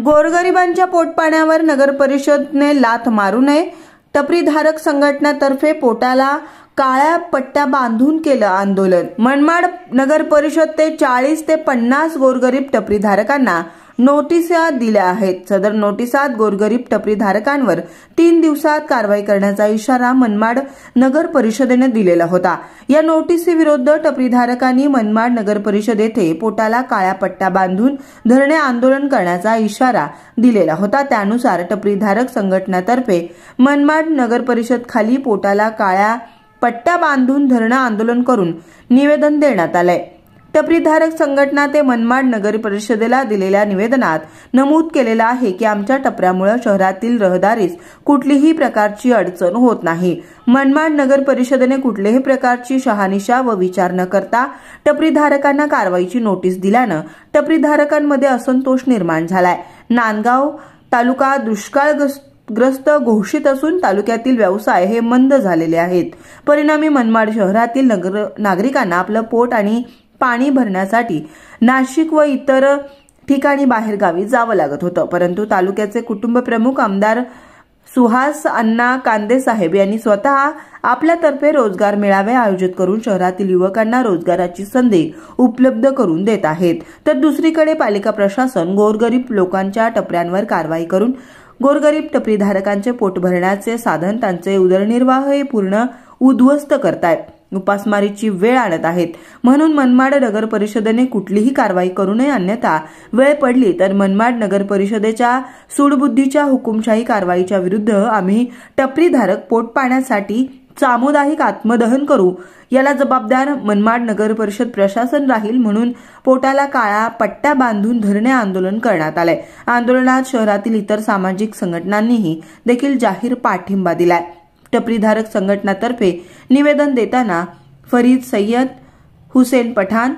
गोरगरिबांच्या पोटपाण्यावर नगर परिषदने लाथ मारू नये. टपरीधारक संघटनेतर्फे पोटाला काळ्या पट्ट्या बांधून केलं आंदोलन. मनमाड नगर परिषद ते 40 ते 50 गोरगरीब टपरीधारकांना नोटिसा दिल्या आहेत. सदर नोटिसात गोरगरीब टपरीधारकांवर 3 दिवसात कारवाई करण्याचा इशारा मनमाड नगर परिषदेने दिलेला होता. या नोटिसीविरुद्ध टपरीधारकांनी मनमाड नगर परिषद येथे पोटाला काळ्या पट्ट्या बांधून धरणे आंदोलन करण्याचा इशारा दिलेला होता. त्यानुसार टपरीधारक संघटनेतर्फे मनमाड नगर परिषद खाली पोटाला काळ्या पट्ट्या बांधून धरणे आंदोलन करून निवेदन देण्यात आले. टपरीधारक संघटना ते मनमाड नगर परिषदेला दिलेल्या निवेदनात नमूद केलेलं आहे की आमच्या टपऱ्यामुळे शहरातील रहदारीस कुठलीही प्रकारची अडचण होत नाही. मनमाड नगर परिषदेने कुठल्याही प्रकारची शहानिशा व विचार न करता टपरीधारकांना कारवाईची नोटीस दिल्यानं टपरीधारकांमध्ये असंतोष निर्माण झालाय. नांदगाव तालुका दुष्काळग्रस्त घोषित असून तालुक्यातील व्यवसाय हे मंद झालेले आहेत. परिणामी मनमाड शहरातील नागरिकांना आपलं पोट आणि पाणी भरण्यासाठी नाशिक व इतर ठिकाणी बाहेरगावी जावं लागत होतं. परंतु तालुक्याचे कुटुंब प्रमुख आमदार सुहास अण्णा कांदे साहेब यांनी स्वतः आपल्यातर्फे रोजगार मेळावे आयोजित करून शहरातील युवकांना रोजगाराची संधी उपलब्ध करून देत आहेत. तर दुसरीकडे पालिका प्रशासन गोरगरीब लोकांच्या टपऱ्यांवर कारवाई करून गोरगरीब टपरीधारकांचे पोट भरण्याचे साधन त्यांचे उदरनिर्वाह हे पूर्ण उद्ध्वस्त करतायत, उपासमारीची वेळ आणत आहेत. म्हणून मनमाड नगर परिषदेने कुठलीही कारवाई करू नये, अन्यथा वेळ पडली तर मनमाड नगर परिषदेच्या सूडबुद्धीच्या हुकुमशाही कारवाईच्या विरुद्ध आम्ही टपरीधारक पोट पाण्यासाठी सामुदायिक आत्मदहन करू. याला जबाबदार मनमाड नगर परिषद प्रशासन राहील. म्हणून पोटाला काळ्या पट्ट्या बांधून धरणे आंदोलन करण्यात आले. आंदोलनात शहरातील इतर सामाजिक संघटनांनीही देखील जाहीर पाठिंबा दिलाय. टपरीधारक संघटनातर्फे निवेदन देताना फरीद सय्यद, हुसेन पठाण,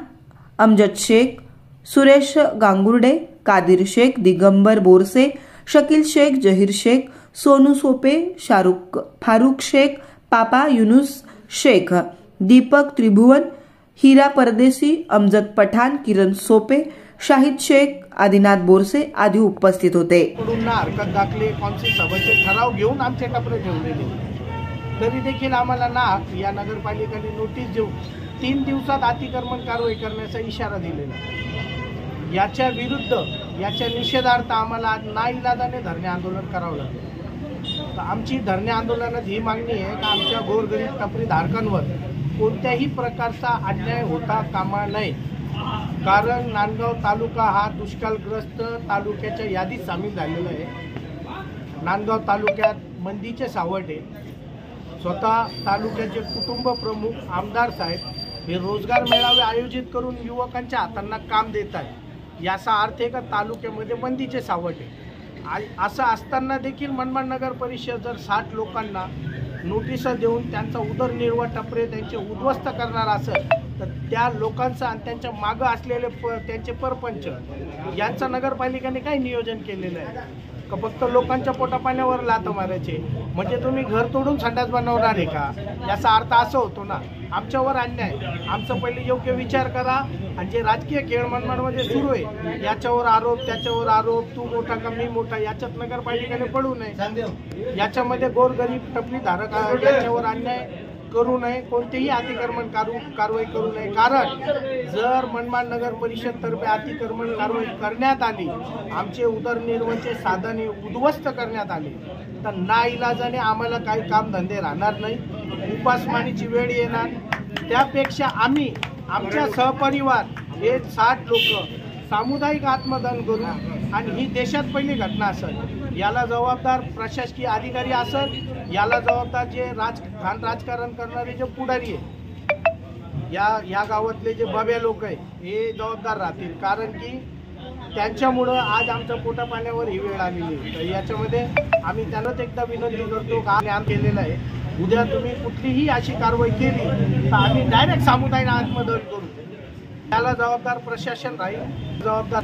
अमजद शेख, सुरेश गांगुर्डे, कादिर शेख, दिगंबर बोरसे, शकील शेख, जहीर शेख, सोनू सोपे, फारुख शेख, पापा युनुस शेख, दीपक त्रिभुवन, हीरा परदेसी, अमजद पठाण, किरण सोपे, शाहिद शेख, आदिनाथ बोरसे आदी उपस्थित होते. हरकत दाखले कौन्सिल सभेचे ठराव घेऊन आमचे टपरे ठेवलेले, तरी देखील आम्हाला या नगरपालिकेने नोटीस देऊन 3 दिवसात अतिक्रमण कारवाई करण्याचा इशारा दिलेला. याच्या विरुद्ध याच्या निषेधार्थ आम्हाला आज नाईलाजाने धरणे आंदोलन करावं लागलं. तर आमची धरणे आंदोलनात ही मागणी आहे की आमच्या गोरगरीब टपरीधारकांवर कोणत्याही प्रकारचा अन्याय होता कामा नये. कारण नांदगाव तालुका हा दुष्काळग्रस्त तालुक्याच्या यादीत सामील झालेला आहे. नांदगाव तालुक्यात मंदीचे सावट आहे. स्वतः तालुक्याचे कुटुंब प्रमुख आमदार साहेब हे रोजगार मेळावे आयोजित करून युवकांच्या हातांना काम देत आहे. याचा अर्थ आहे का तालुक्यामध्ये मंदीचे सावट आहे. असं असताना देखील मनमाड नगर परिषद जर 60 लोकांना नोटिसा देऊन त्यांचा उदरनिर्वाह टपरे त्यांचे उद्ध्वस्त करणार असेल तर त्या लोकांचं आणि त्यांच्या मागं असलेले त्यांचे परपंच यांचं नगरपालिकेने काय नियोजन केलेलं आहे का? फक्त लोकांच्या पोटापाण्यावर लाथ मारायचे म्हणजे तुम्ही घर तोडून संडास बनवणार आहे का? याचा अर्थ असं होतो ना. आमच्यावर अन्याय, आमचं पहिले योग्य विचार करा. आणि जे राजकीय खेळ मनमाडमध्ये सुरू आहे याच्यावर आरोप त्याच्यावर आरोप, तू मोठा का मी मोठा, याच्यात नगरपालिकेने पडू नये. याच्यामध्ये गोरगरीब टपरीधारक याच्यावर अन्याय करू नये, कोणतेही अतिक्रमण कारवाई करू नये. कारण जर मनमाड नगर परिषद तर्फे अतिक्रमण कारवाई करण्यात आली, आमचे उदरनिर्वाहाचे साधने उद्ध्वस्त करण्यात आले तर नाईलाजाने आम्हाला काही कामधंदे राहणार नाही, उपासमारीची वेळ येणार. त्यापेक्षा आम्ही आमच्या सहपरिवार हे 60 लोक सामुदायिक आत्मदान करू. आणि ही देशात पहिली घटना असेल. याला जबाबदार प्रशासकीय अधिकारी असेल, याला जबाबदार जे राजकारण करणारे जे पुढारी आहे, या गावातले जे बब्या लोक आहे हे जबाबदार राहतील. कारण की त्यांच्यामुळं आज आमच्या पोटापाण्यावर ही वेळ आलेली आहे. तर याच्यामध्ये आम्ही त्यांनाच एकदा विनंती करतो का आम्ही केलेलं आहे, उद्या तुम्ही कुठलीही अशी कारवाई केली तर आम्ही डायरेक्ट सामुदायिक आत्मदहन करू. त्याला जबाबदार प्रशासन राहील, जबाबदार